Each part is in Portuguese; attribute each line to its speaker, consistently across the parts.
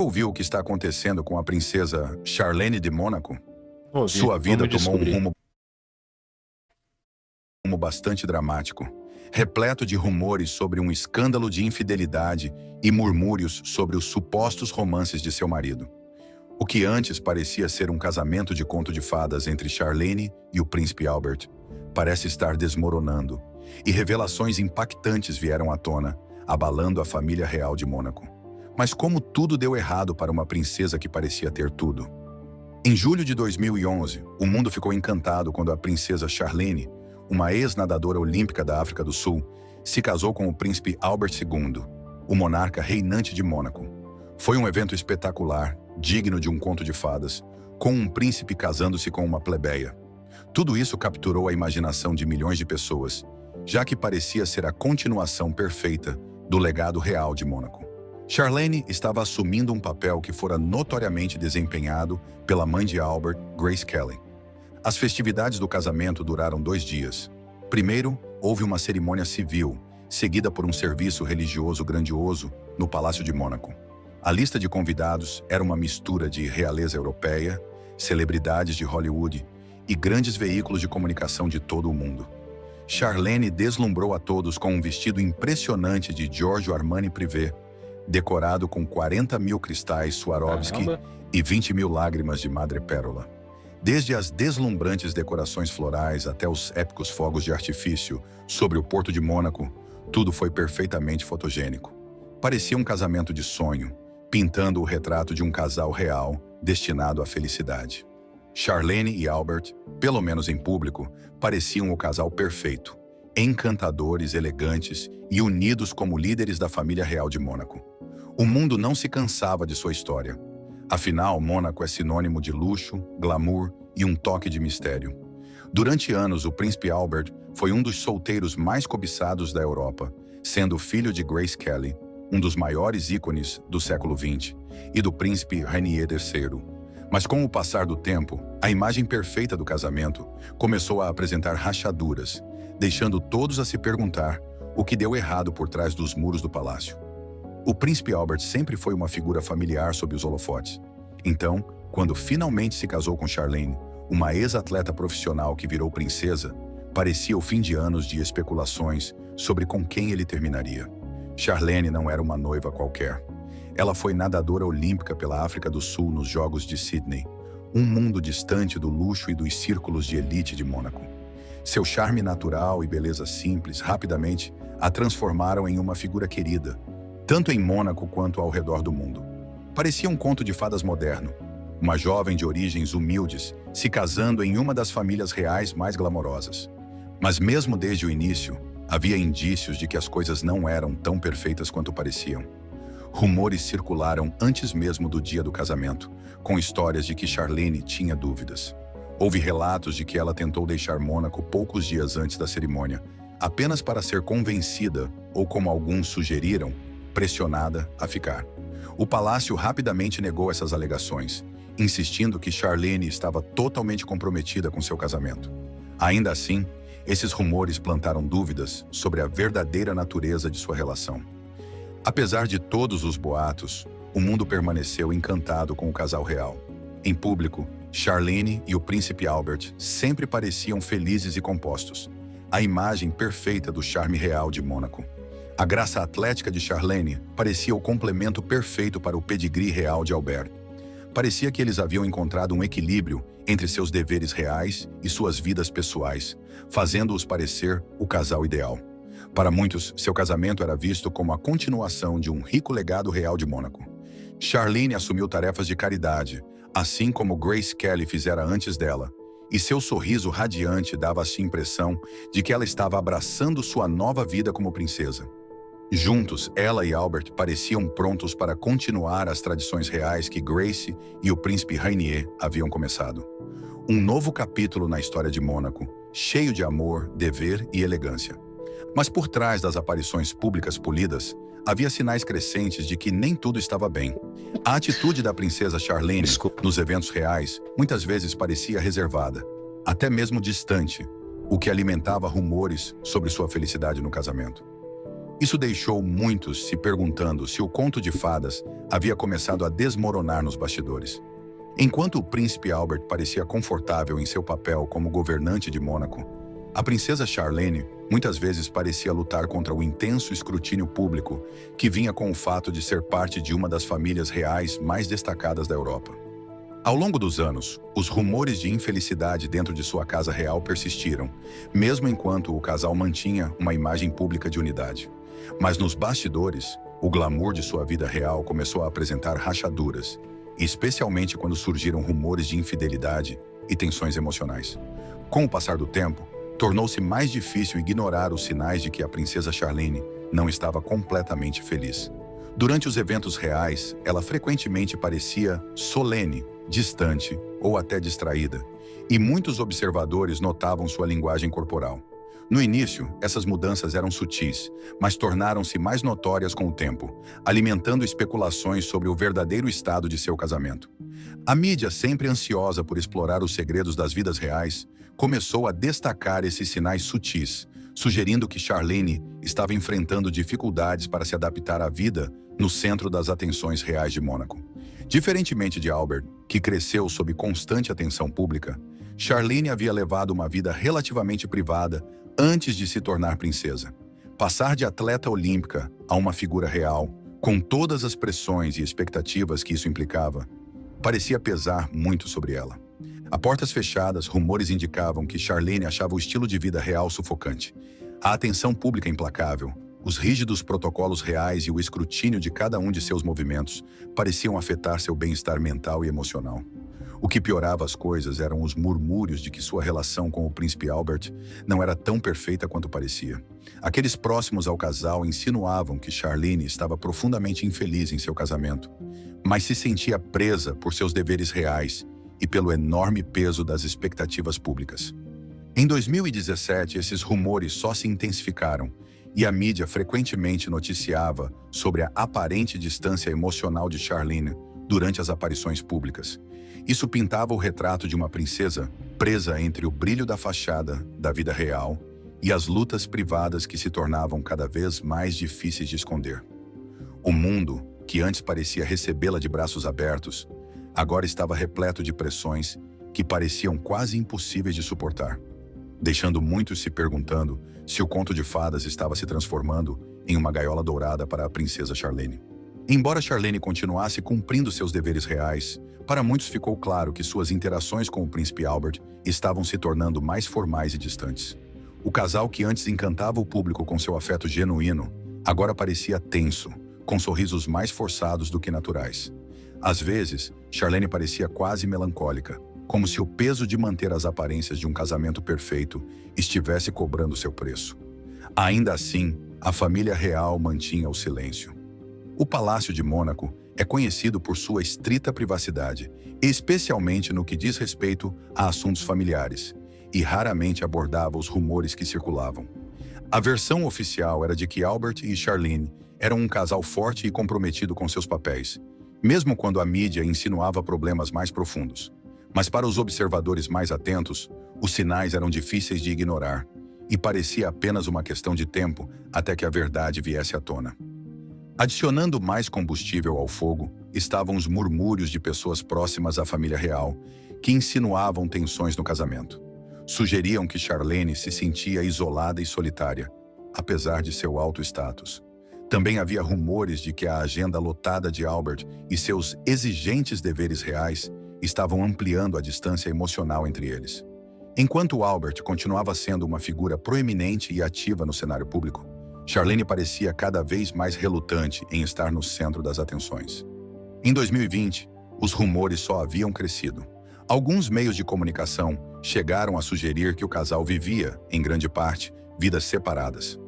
Speaker 1: Ouviu o que está acontecendo com a princesa Charlene de Mônaco?
Speaker 2: Ouvi,
Speaker 1: Sua vida
Speaker 2: vamos
Speaker 1: tomou um
Speaker 2: descobrir.
Speaker 1: rumo bastante dramático, repleto de rumores sobre um escândalo de infidelidade e murmúrios sobre os supostos romances de seu marido. O que antes parecia ser um casamento de conto de fadas entre Charlene e o príncipe Albert parece estar desmoronando, e revelações impactantes vieram à tona, abalando a família real de Mônaco. Mas como tudo deu errado para uma princesa que parecia ter tudo? Em julho de 2011, o mundo ficou encantado quando a princesa Charlene, uma ex-nadadora olímpica da África do Sul, se casou com o príncipe Albert II, o monarca reinante de Mônaco. Foi um evento espetacular, digno de um conto de fadas, com um príncipe casando-se com uma plebeia. Tudo isso capturou a imaginação de milhões de pessoas, já que parecia ser a continuação perfeita do legado real de Mônaco. Charlene estava assumindo um papel que fora notoriamente desempenhado pela mãe de Albert, Grace Kelly. As festividades do casamento duraram 2 dias. Primeiro, houve uma cerimônia civil, seguida por um serviço religioso grandioso no Palácio de Mônaco. A lista de convidados era uma mistura de realeza europeia, celebridades de Hollywood e grandes veículos de comunicação de todo o mundo. Charlene deslumbrou a todos com um vestido impressionante de Giorgio Armani Privé, decorado com 40 mil cristais Swarovski e 20 mil lágrimas de madrepérola. Desde as deslumbrantes decorações florais até os épicos fogos de artifício sobre o Porto de Mônaco, tudo foi perfeitamente fotogênico. Parecia um casamento de sonho, pintando o retrato de um casal real destinado à felicidade. Charlene e Albert, pelo menos em público, pareciam o casal perfeito, encantadores, elegantes e unidos como líderes da família real de Mônaco. O mundo não se cansava de sua história. Afinal, Mônaco é sinônimo de luxo, glamour e um toque de mistério. Durante anos, o príncipe Albert foi um dos solteiros mais cobiçados da Europa, sendo filho de Grace Kelly, um dos maiores ícones do século XX, e do príncipe Rainier III. Mas com o passar do tempo, a imagem perfeita do casamento começou a apresentar rachaduras, deixando todos a se perguntar o que deu errado por trás dos muros do palácio. O príncipe Albert sempre foi uma figura familiar sob os holofotes. Então, quando finalmente se casou com Charlene, uma ex-atleta profissional que virou princesa, parecia o fim de anos de especulações sobre com quem ele terminaria. Charlene não era uma noiva qualquer. Ela foi nadadora olímpica pela África do Sul nos Jogos de Sydney, um mundo distante do luxo e dos círculos de elite de Mônaco. Seu charme natural e beleza simples rapidamente a transformaram em uma figura querida, tanto em Mônaco quanto ao redor do mundo. Parecia um conto de fadas moderno, uma jovem de origens humildes se casando em uma das famílias reais mais glamorosas. Mas mesmo desde o início, havia indícios de que as coisas não eram tão perfeitas quanto pareciam. Rumores circularam antes mesmo do dia do casamento, com histórias de que Charlene tinha dúvidas. Houve relatos de que ela tentou deixar Mônaco poucos dias antes da cerimônia, apenas para ser convencida, ou como alguns sugeriram, pressionada a ficar. O palácio rapidamente negou essas alegações, insistindo que Charlene estava totalmente comprometida com seu casamento. Ainda assim, esses rumores plantaram dúvidas sobre a verdadeira natureza de sua relação. Apesar de todos os boatos, o mundo permaneceu encantado com o casal real. Em público, Charlene e o príncipe Albert sempre pareciam felizes e compostos, a imagem perfeita do charme real de Mônaco. A graça atlética de Charlene parecia o complemento perfeito para o pedigree real de Albert. Parecia que eles haviam encontrado um equilíbrio entre seus deveres reais e suas vidas pessoais, fazendo-os parecer o casal ideal. Para muitos, seu casamento era visto como a continuação de um rico legado real de Mônaco. Charlene assumiu tarefas de caridade, assim como Grace Kelly fizera antes dela, e seu sorriso radiante dava-se a impressão de que ela estava abraçando sua nova vida como princesa. Juntos, ela e Albert pareciam prontos para continuar as tradições reais que Grace e o príncipe Rainier haviam começado. Um novo capítulo na história de Mônaco, cheio de amor, dever e elegância. Mas por trás das aparições públicas polidas, havia sinais crescentes de que nem tudo estava bem. A atitude da princesa Charlene nos eventos reais muitas vezes parecia reservada, até mesmo distante, o que alimentava rumores sobre sua felicidade no casamento. Isso deixou muitos se perguntando se o conto de fadas havia começado a desmoronar nos bastidores. Enquanto o príncipe Albert parecia confortável em seu papel como governante de Mônaco, a princesa Charlene muitas vezes parecia lutar contra o intenso escrutínio público que vinha com o fato de ser parte de uma das famílias reais mais destacadas da Europa. Ao longo dos anos, os rumores de infelicidade dentro de sua casa real persistiram, mesmo enquanto o casal mantinha uma imagem pública de unidade. Mas nos bastidores, o glamour de sua vida real começou a apresentar rachaduras, especialmente quando surgiram rumores de infidelidade e tensões emocionais. Com o passar do tempo, tornou-se mais difícil ignorar os sinais de que a princesa Charlene não estava completamente feliz. Durante os eventos reais, ela frequentemente parecia solene, distante ou até distraída, e muitos observadores notavam sua linguagem corporal. No início, essas mudanças eram sutis, mas tornaram-se mais notórias com o tempo, alimentando especulações sobre o verdadeiro estado de seu casamento. A mídia, sempre ansiosa por explorar os segredos das vidas reais, começou a destacar esses sinais sutis, sugerindo que Charlene estava enfrentando dificuldades para se adaptar à vida no centro das atenções reais de Mônaco. Diferentemente de Albert, que cresceu sob constante atenção pública, Charlene havia levado uma vida relativamente privada antes de se tornar princesa. Passar de atleta olímpica a uma figura real, com todas as pressões e expectativas que isso implicava, parecia pesar muito sobre ela. A portas fechadas, rumores indicavam que Charlene achava o estilo de vida real sufocante. A atenção pública implacável, os rígidos protocolos reais e o escrutínio de cada um de seus movimentos pareciam afetar seu bem-estar mental e emocional. O que piorava as coisas eram os murmúrios de que sua relação com o príncipe Albert não era tão perfeita quanto parecia. Aqueles próximos ao casal insinuavam que Charlene estava profundamente infeliz em seu casamento, mas se sentia presa por seus deveres reais e pelo enorme peso das expectativas públicas. Em 2017, esses rumores só se intensificaram e a mídia frequentemente noticiava sobre a aparente distância emocional de Charlene durante as aparições públicas. Isso pintava o retrato de uma princesa presa entre o brilho da fachada da vida real e as lutas privadas que se tornavam cada vez mais difíceis de esconder. O mundo, que antes parecia recebê-la de braços abertos, agora estava repleto de pressões que pareciam quase impossíveis de suportar, deixando muitos se perguntando se o conto de fadas estava se transformando em uma gaiola dourada para a princesa Charlene. Embora Charlene continuasse cumprindo seus deveres reais, para muitos ficou claro que suas interações com o príncipe Albert estavam se tornando mais formais e distantes. O casal que antes encantava o público com seu afeto genuíno, agora parecia tenso, com sorrisos mais forçados do que naturais. Às vezes, Charlene parecia quase melancólica, como se o peso de manter as aparências de um casamento perfeito estivesse cobrando seu preço. Ainda assim, a família real mantinha o silêncio. O Palácio de Mônaco é conhecido por sua estrita privacidade, especialmente no que diz respeito a assuntos familiares, e raramente abordava os rumores que circulavam. A versão oficial era de que Albert e Charlene eram um casal forte e comprometido com seus papéis, mesmo quando a mídia insinuava problemas mais profundos. Mas para os observadores mais atentos, os sinais eram difíceis de ignorar, e parecia apenas uma questão de tempo até que a verdade viesse à tona. Adicionando mais combustível ao fogo, estavam os murmúrios de pessoas próximas à família real, que insinuavam tensões no casamento. Sugeriam que Charlene se sentia isolada e solitária, apesar de seu alto status. Também havia rumores de que a agenda lotada de Albert e seus exigentes deveres reais estavam ampliando a distância emocional entre eles. Enquanto Albert continuava sendo uma figura proeminente e ativa no cenário público, Charlene parecia cada vez mais relutante em estar no centro das atenções. Em 2020, os rumores só haviam crescido. Alguns meios de comunicação chegaram a sugerir que o casal vivia, em grande parte, vidas separadas.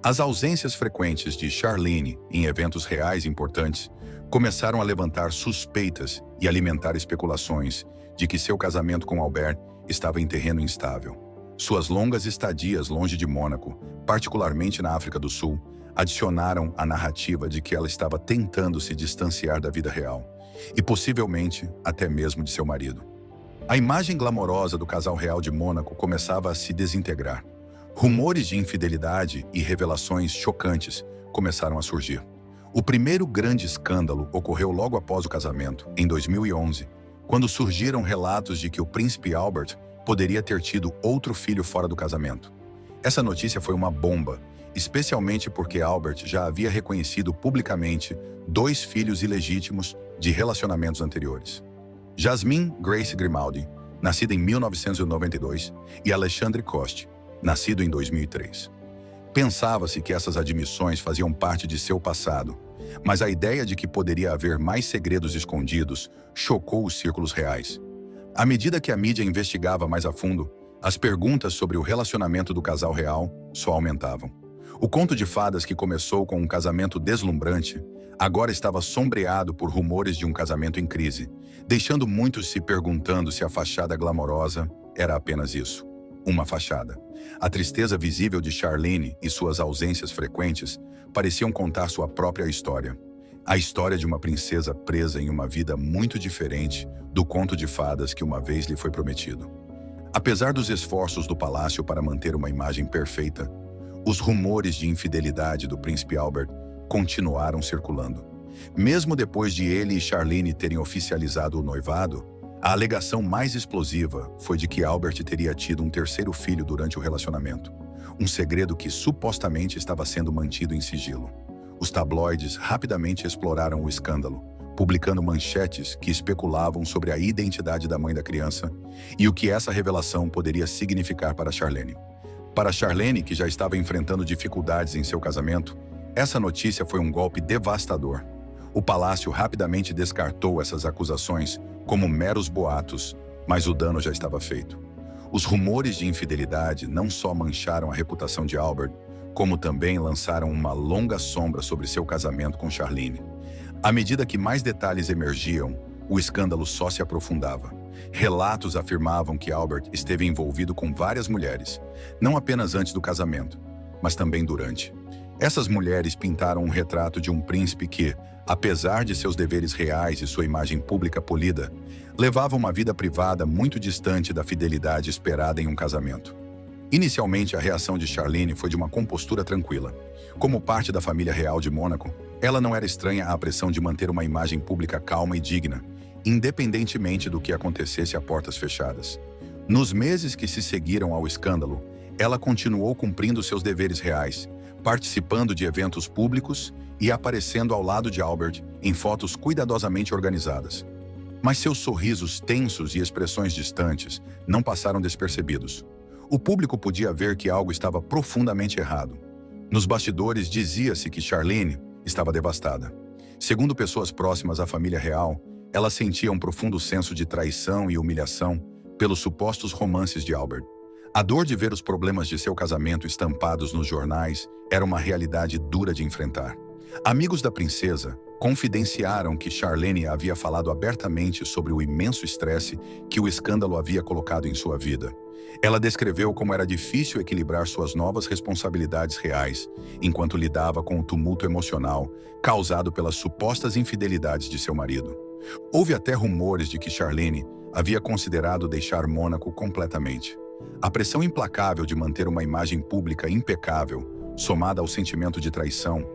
Speaker 1: As ausências frequentes de Charlene em eventos reais importantes começaram a levantar suspeitas e alimentar especulações de que seu casamento com Albert estava em terreno instável. Suas longas estadias longe de Mônaco, particularmente na África do Sul, adicionaram a narrativa de que ela estava tentando se distanciar da vida real, e possivelmente até mesmo de seu marido. A imagem glamourosa do casal real de Mônaco começava a se desintegrar. Rumores de infidelidade e revelações chocantes começaram a surgir. O primeiro grande escândalo ocorreu logo após o casamento, em 2011, quando surgiram relatos de que o príncipe Albert poderia ter tido outro filho fora do casamento. Essa notícia foi uma bomba, especialmente porque Albert já havia reconhecido publicamente 2 filhos ilegítimos de relacionamentos anteriores. Jasmine Grace Grimaldi, nascida em 1992, e Alexandre Coste, nascido em 2003. Pensava-se que essas admissões faziam parte de seu passado, mas a ideia de que poderia haver mais segredos escondidos chocou os círculos reais. À medida que a mídia investigava mais a fundo, as perguntas sobre o relacionamento do casal real só aumentavam. O conto de fadas que começou com um casamento deslumbrante agora estava sombreado por rumores de um casamento em crise, deixando muitos se perguntando se a fachada glamourosa era apenas isso, uma fachada. A tristeza visível de Charlene e suas ausências frequentes pareciam contar sua própria história. A história de uma princesa presa em uma vida muito diferente do conto de fadas que uma vez lhe foi prometido. Apesar dos esforços do palácio para manter uma imagem perfeita, os rumores de infidelidade do príncipe Albert continuaram circulando. Mesmo depois de ele e Charlene terem oficializado o noivado, a alegação mais explosiva foi de que Albert teria tido um terceiro filho durante o relacionamento, um segredo que supostamente estava sendo mantido em sigilo. Os tabloides rapidamente exploraram o escândalo, publicando manchetes que especulavam sobre a identidade da mãe da criança e o que essa revelação poderia significar para Charlene. Para Charlene, que já estava enfrentando dificuldades em seu casamento, essa notícia foi um golpe devastador. O palácio rapidamente descartou essas acusações como meros boatos, mas o dano já estava feito. Os rumores de infidelidade não só mancharam a reputação de Albert, como também lançaram uma longa sombra sobre seu casamento com Charlene. À medida que mais detalhes emergiam, o escândalo só se aprofundava. Relatos afirmavam que Albert esteve envolvido com várias mulheres, não apenas antes do casamento, mas também durante. Essas mulheres pintaram um retrato de um príncipe que, apesar de seus deveres reais e sua imagem pública polida, levava uma vida privada muito distante da fidelidade esperada em um casamento. Inicialmente, a reação de Charlene foi de uma compostura tranquila. Como parte da família real de Mônaco, ela não era estranha à pressão de manter uma imagem pública calma e digna, independentemente do que acontecesse a portas fechadas. Nos meses que se seguiram ao escândalo, ela continuou cumprindo seus deveres reais, participando de eventos públicos e aparecendo ao lado de Albert em fotos cuidadosamente organizadas. Mas seus sorrisos tensos e expressões distantes não passaram despercebidos. O público podia ver que algo estava profundamente errado. Nos bastidores dizia-se que Charlene estava devastada. Segundo pessoas próximas à família real, ela sentia um profundo senso de traição e humilhação pelos supostos romances de Albert. A dor de ver os problemas de seu casamento estampados nos jornais era uma realidade dura de enfrentar. Amigos da princesa confidenciaram que Charlene havia falado abertamente sobre o imenso estresse que o escândalo havia colocado em sua vida. Ela descreveu como era difícil equilibrar suas novas responsabilidades reais, enquanto lidava com o tumulto emocional causado pelas supostas infidelidades de seu marido. Houve até rumores de que Charlene havia considerado deixar Mônaco completamente. A pressão implacável de manter uma imagem pública impecável, somada ao sentimento de traição,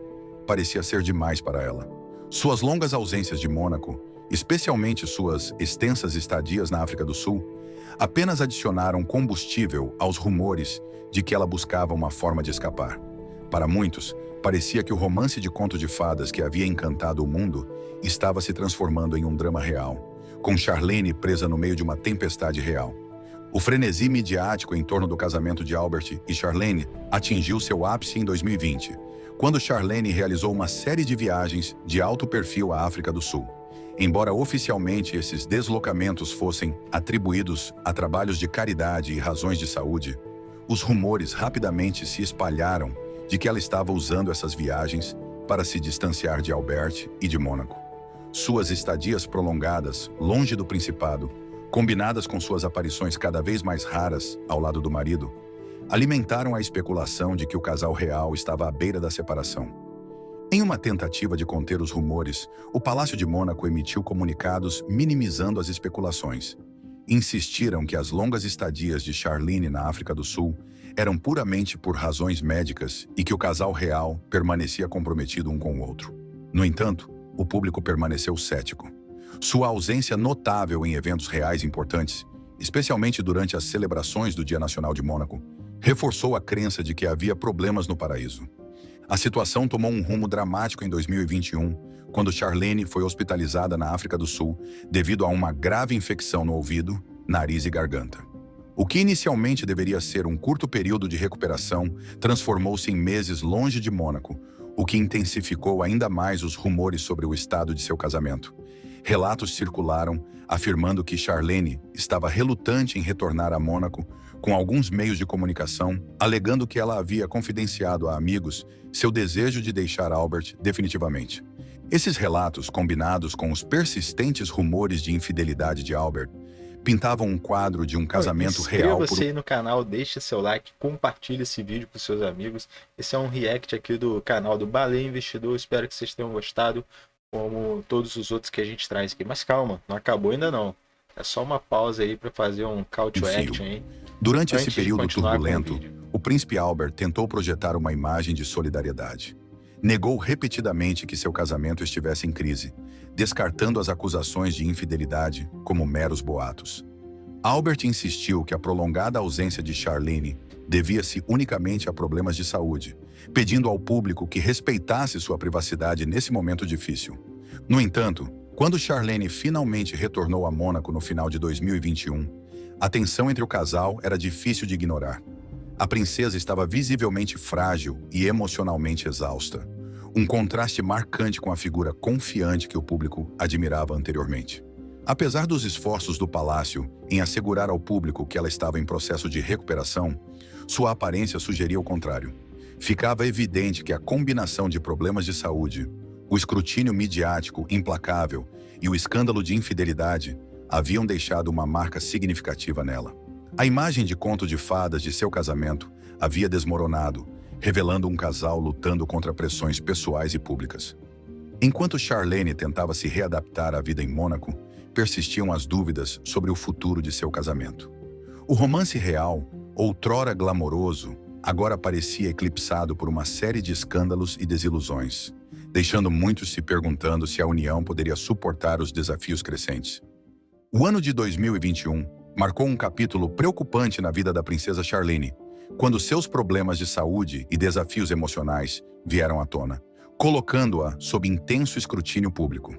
Speaker 1: parecia ser demais para ela. Suas longas ausências de Mônaco, especialmente suas extensas estadias na África do Sul, apenas adicionaram combustível aos rumores de que ela buscava uma forma de escapar. Para muitos, parecia que o romance de conto de fadas que havia encantado o mundo estava se transformando em um drama real, com Charlene presa no meio de uma tempestade real. O frenesi midiático em torno do casamento de Albert e Charlene atingiu seu ápice em 2020, quando Charlene realizou uma série de viagens de alto perfil à África do Sul. Embora oficialmente esses deslocamentos fossem atribuídos a trabalhos de caridade e razões de saúde, os rumores rapidamente se espalharam de que ela estava usando essas viagens para se distanciar de Albert e de Mônaco. Suas estadias prolongadas, longe do principado, combinadas com suas aparições cada vez mais raras ao lado do marido, alimentaram a especulação de que o casal real estava à beira da separação. Em uma tentativa de conter os rumores, o Palácio de Mônaco emitiu comunicados minimizando as especulações. insistiram que as longas estadias de Charlene na África do Sul eram puramente por razões médicas e que o casal real permanecia comprometido um com o outro. No entanto, o público permaneceu cético. Sua ausência notável em eventos reais importantes, especialmente durante as celebrações do Dia Nacional de Mônaco, reforçou a crença de que havia problemas no paraíso. A situação tomou um rumo dramático em 2021, quando Charlene foi hospitalizada na África do Sul devido a uma grave infecção no ouvido, nariz e garganta. O que inicialmente deveria ser um curto período de recuperação transformou-se em meses longe de Mônaco, o que intensificou ainda mais os rumores sobre o estado de seu casamento. Relatos circularam afirmando que Charlene estava relutante em retornar a Mônaco, com alguns meios de comunicação alegando que ela havia confidenciado a amigos seu desejo de deixar Albert definitivamente. Esses relatos, combinados com os persistentes rumores de infidelidade de Albert, pintavam um quadro de um casamento real.
Speaker 2: Inscreva-se aí no canal, deixe seu like, compartilhe esse vídeo com seus amigos. Esse é um react aqui do canal do Baleia Investidor. Espero que vocês tenham gostado, como todos os outros que a gente traz aqui. Mas calma, não acabou ainda não. É só uma pausa aí para fazer um call to action aí.
Speaker 1: Durante esse período turbulento, o príncipe Albert tentou projetar uma imagem de solidariedade. Negou repetidamente que seu casamento estivesse em crise, descartando as acusações de infidelidade como meros boatos. Albert insistiu que a prolongada ausência de Charlene devia-se unicamente a problemas de saúde, pedindo ao público que respeitasse sua privacidade nesse momento difícil. No entanto, quando Charlene finalmente retornou a Mônaco no final de 2021, a tensão entre o casal era difícil de ignorar. A princesa estava visivelmente frágil e emocionalmente exausta, um contraste marcante com a figura confiante que o público admirava anteriormente. Apesar dos esforços do palácio em assegurar ao público que ela estava em processo de recuperação, sua aparência sugeria o contrário. Ficava evidente que a combinação de problemas de saúde, o escrutínio midiático implacável e o escândalo de infidelidade haviam deixado uma marca significativa nela. A imagem de conto de fadas de seu casamento havia desmoronado, revelando um casal lutando contra pressões pessoais e públicas. Enquanto Charlene tentava se readaptar à vida em Mônaco, persistiam as dúvidas sobre o futuro de seu casamento. O romance real, outrora glamouroso, agora parecia eclipsado por uma série de escândalos e desilusões, deixando muitos se perguntando se a união poderia suportar os desafios crescentes. O ano de 2021 marcou um capítulo preocupante na vida da princesa Charlene, quando seus problemas de saúde e desafios emocionais vieram à tona, colocando-a sob intenso escrutínio público.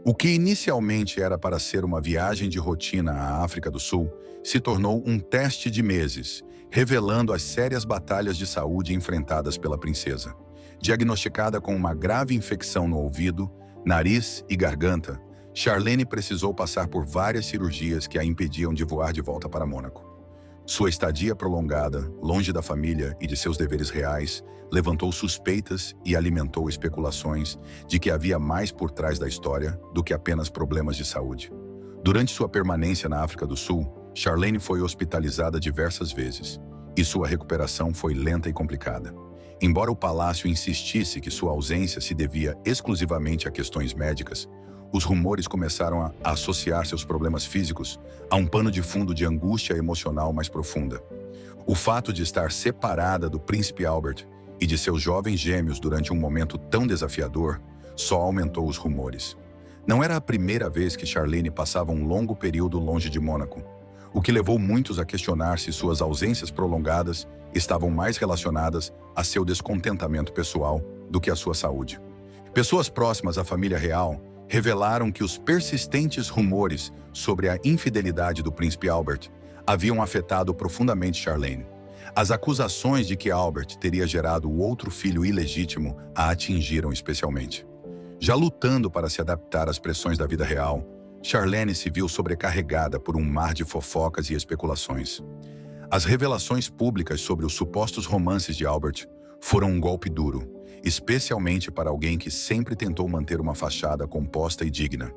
Speaker 1: O que inicialmente era para ser uma viagem de rotina à África do Sul se tornou um teste de meses, revelando as sérias batalhas de saúde enfrentadas pela princesa. Diagnosticada com uma grave infecção no ouvido, nariz e garganta, Charlene precisou passar por várias cirurgias que a impediam de voar de volta para Mônaco. Sua estadia prolongada, longe da família e de seus deveres reais, levantou suspeitas e alimentou especulações de que havia mais por trás da história do que apenas problemas de saúde. Durante sua permanência na África do Sul, Charlene foi hospitalizada diversas vezes, e sua recuperação foi lenta e complicada. Embora o palácio insistisse que sua ausência se devia exclusivamente a questões médicas, os rumores começaram a associar seus problemas físicos a um pano de fundo de angústia emocional mais profunda. O fato de estar separada do príncipe Albert e de seus jovens gêmeos durante um momento tão desafiador só aumentou os rumores. Não era a primeira vez que Charlene passava um longo período longe de Mônaco, o que levou muitos a questionar se suas ausências prolongadas estavam mais relacionadas a seu descontentamento pessoal do que à sua saúde. Pessoas próximas à família real revelaram que os persistentes rumores sobre a infidelidade do príncipe Albert haviam afetado profundamente Charlene. As acusações de que Albert teria gerado o outro filho ilegítimo a atingiram especialmente. Já lutando para se adaptar às pressões da vida real, Charlene se viu sobrecarregada por um mar de fofocas e especulações. As revelações públicas sobre os supostos romances de Albert foram um golpe duro, especialmente para alguém que sempre tentou manter uma fachada composta e digna.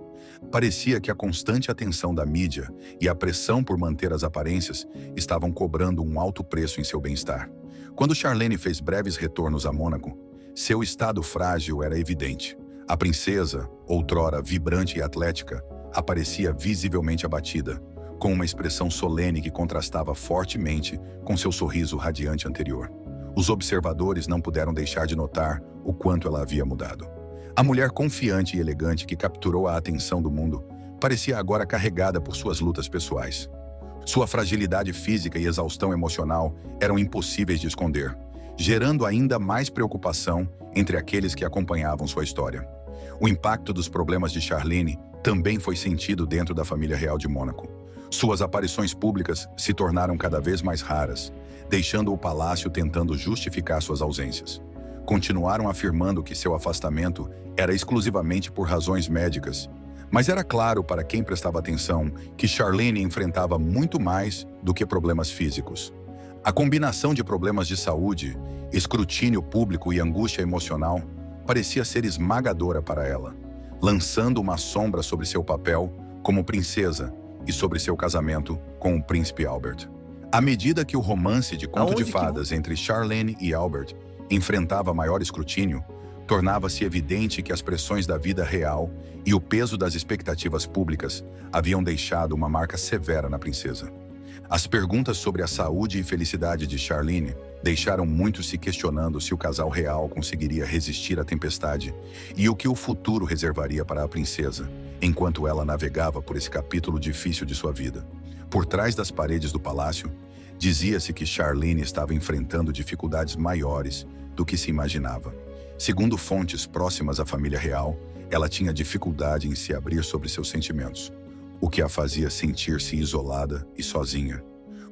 Speaker 1: Parecia que a constante atenção da mídia e a pressão por manter as aparências estavam cobrando um alto preço em seu bem-estar. Quando Charlene fez breves retornos a Mônaco, seu estado frágil era evidente. A princesa, outrora vibrante e atlética, aparecia visivelmente abatida, com uma expressão solene que contrastava fortemente com seu sorriso radiante anterior. Os observadores não puderam deixar de notar o quanto ela havia mudado. A mulher confiante e elegante que capturou a atenção do mundo parecia agora carregada por suas lutas pessoais. Sua fragilidade física e exaustão emocional eram impossíveis de esconder, gerando ainda mais preocupação entre aqueles que acompanhavam sua história. O impacto dos problemas de Charlene também foi sentido dentro da família real de Mônaco. Suas aparições públicas se tornaram cada vez mais raras, deixando o palácio tentando justificar suas ausências. Continuaram afirmando que seu afastamento era exclusivamente por razões médicas, mas era claro para quem prestava atenção que Charlene enfrentava muito mais do que problemas físicos. A combinação de problemas de saúde, escrutínio público e angústia emocional parecia ser esmagadora para ela, lançando uma sombra sobre seu papel como princesa e sobre seu casamento com o príncipe Albert. À medida que o romance de conto de fadas entre Charlene e Albert enfrentava maior escrutínio, tornava-se evidente que as pressões da vida real e o peso das expectativas públicas haviam deixado uma marca severa na princesa. As perguntas sobre a saúde e felicidade de Charlene deixaram muitos se questionando se o casal real conseguiria resistir à tempestade e o que o futuro reservaria para a princesa, enquanto ela navegava por esse capítulo difícil de sua vida. Por trás das paredes do palácio, dizia-se que Charlene estava enfrentando dificuldades maiores do que se imaginava. Segundo fontes próximas à família real, ela tinha dificuldade em se abrir sobre seus sentimentos, o que a fazia sentir-se isolada e sozinha.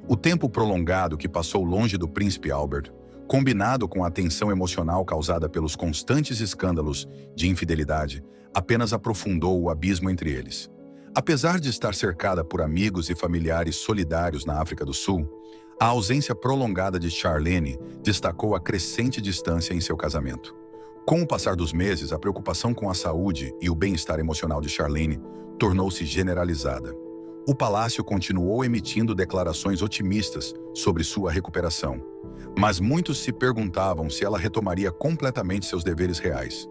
Speaker 1: O tempo prolongado que passou longe do príncipe Albert, combinado com a tensão emocional causada pelos constantes escândalos de infidelidade, apenas aprofundou o abismo entre eles. Apesar de estar cercada por amigos e familiares solidários na África do Sul, a ausência prolongada de Charlene destacou a crescente distância em seu casamento. Com o passar dos meses, a preocupação com a saúde e o bem-estar emocional de Charlene tornou-se generalizada. O palácio continuou emitindo declarações otimistas sobre sua recuperação, mas muitos se perguntavam se ela retomaria completamente seus deveres reais.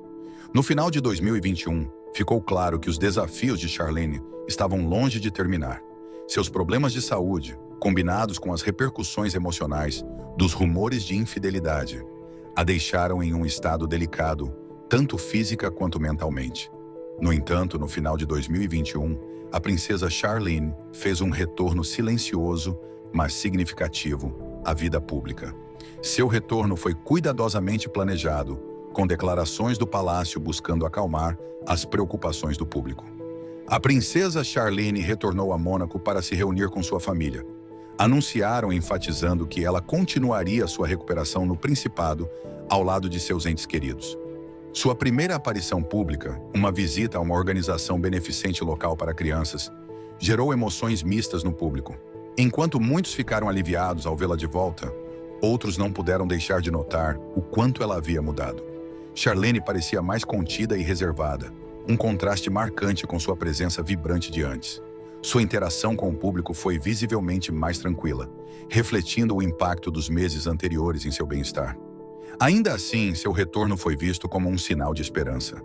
Speaker 1: No final de 2021, ficou claro que os desafios de Charlene estavam longe de terminar. Seus problemas de saúde, combinados com as repercussões emocionais dos rumores de infidelidade, a deixaram em um estado delicado, tanto física quanto mentalmente. No entanto, no final de 2021, a princesa Charlene fez um retorno silencioso, mas significativo, à vida pública. Seu retorno foi cuidadosamente planejado, com declarações do palácio buscando acalmar as preocupações do público. A princesa Charlene retornou a Mônaco para se reunir com sua família. Anunciaram enfatizando que ela continuaria sua recuperação no Principado ao lado de seus entes queridos. Sua primeira aparição pública, uma visita a uma organização beneficente local para crianças, gerou emoções mistas no público. Enquanto muitos ficaram aliviados ao vê-la de volta, outros não puderam deixar de notar o quanto ela havia mudado. Charlene parecia mais contida e reservada, um contraste marcante com sua presença vibrante de antes. Sua interação com o público foi visivelmente mais tranquila, refletindo o impacto dos meses anteriores em seu bem-estar. Ainda assim, seu retorno foi visto como um sinal de esperança.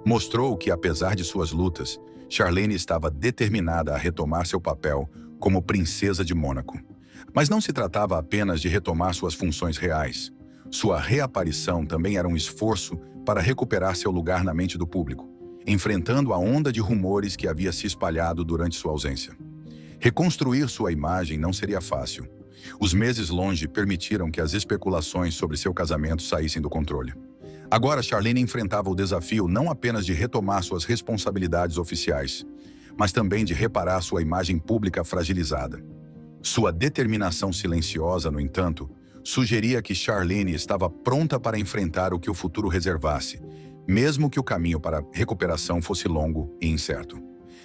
Speaker 1: Mostrou que, apesar de suas lutas, Charlene estava determinada a retomar seu papel como princesa de Mônaco. Mas não se tratava apenas de retomar suas funções reais. Sua reaparição também era um esforço para recuperar seu lugar na mente do público, enfrentando a onda de rumores que havia se espalhado durante sua ausência. Reconstruir sua imagem não seria fácil. Os meses longe permitiram que as especulações sobre seu casamento saíssem do controle. Agora, Charlene enfrentava o desafio não apenas de retomar suas responsabilidades oficiais, mas também de reparar sua imagem pública fragilizada. Sua determinação silenciosa, no entanto, sugeria que Charlene estava pronta para enfrentar o que o futuro reservasse, mesmo que o caminho para a recuperação fosse longo e incerto.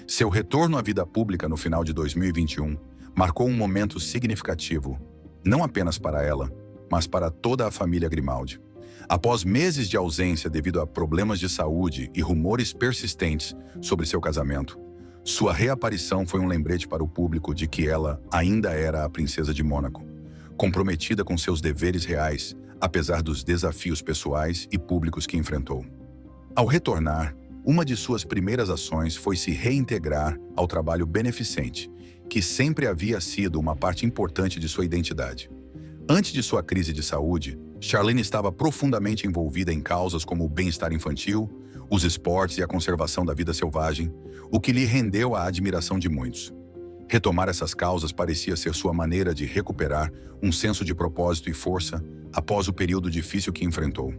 Speaker 1: Seu retorno à vida pública no final de 2021 marcou um momento significativo, não apenas para ela, mas para toda a família Grimaldi. Após meses de ausência devido a problemas de saúde e rumores persistentes sobre seu casamento, sua reaparição foi um lembrete para o público de que ela ainda era a princesa de Mônaco, comprometida com seus deveres reais, apesar dos desafios pessoais e públicos que enfrentou. Ao retornar, uma de suas primeiras ações foi se reintegrar ao trabalho beneficente, que sempre havia sido uma parte importante de sua identidade. Antes de sua crise de saúde, Charlene estava profundamente envolvida em causas como o bem-estar infantil, os esportes e a conservação da vida selvagem, o que lhe rendeu a admiração de muitos. Retomar essas causas parecia ser sua maneira de recuperar um senso de propósito e força após o período difícil que enfrentou.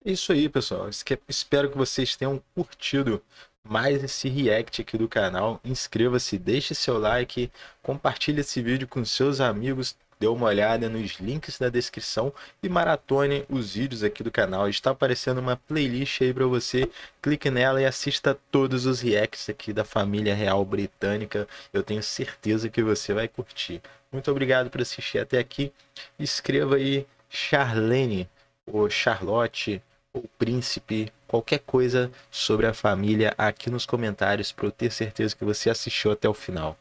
Speaker 2: Isso aí, pessoal. Espero que vocês tenham curtido mais esse react aqui do canal. Inscreva-se, deixe seu like, compartilhe esse vídeo com seus amigos, dê uma olhada nos links da descrição e maratone os vídeos aqui do canal. Está aparecendo uma playlist aí para você. Clique nela e assista todos os reacts aqui da família real britânica. Eu tenho certeza que você vai curtir. Muito obrigado por assistir até aqui. Escreva aí Charlene ou Charlotte ou príncipe, qualquer coisa sobre a família aqui nos comentários para eu ter certeza que você assistiu até o final.